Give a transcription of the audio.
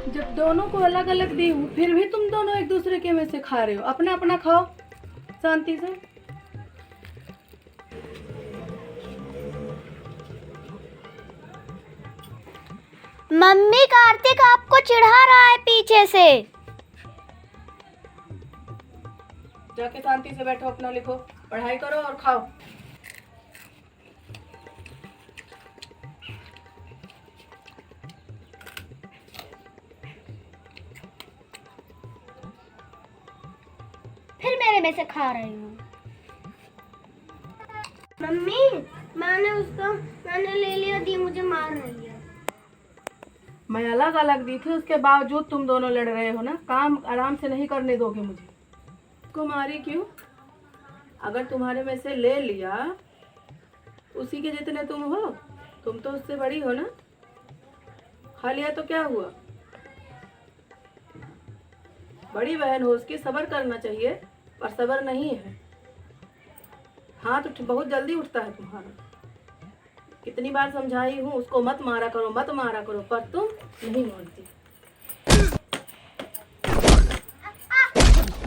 जब दोनों को अलग अलग दी हूँ फिर भी तुम दोनों एक दूसरे के में से खा रहे हो। अपना अपना खाओ शांति से। मम्मी, कार्तिक आपको चिढ़ा रहा है पीछे से। जाके शांति से बैठो, अपना लिखो, पढ़ाई करो और खाओ। फिर मेरे में से खा रही हूँ। मम्मी, मैंने ले लिया, दी मुझे मार रही है। मैं अलग अलग दी थी, उसके बावजूद तुम दोनों लड़ रहे हो ना। काम आराम से नहीं करने दोगे मुझे। कुमारी क्यों? अगर तुम्हारे में से ले लिया, उसी के जितने तुम हो, तुम तो उससे बड़ी हो ना। खा लिया तो क्या हुआ? बड़ी बहन हो उसकी, सब्र करना चाहिए, पर सब्र नहीं है। हाथ बहुत जल्दी उठता है तुम्हारा। कितनी बार समझाई हूँ उसको मत मारा करो, मत मारा करो, पर तुम नहीं मानती।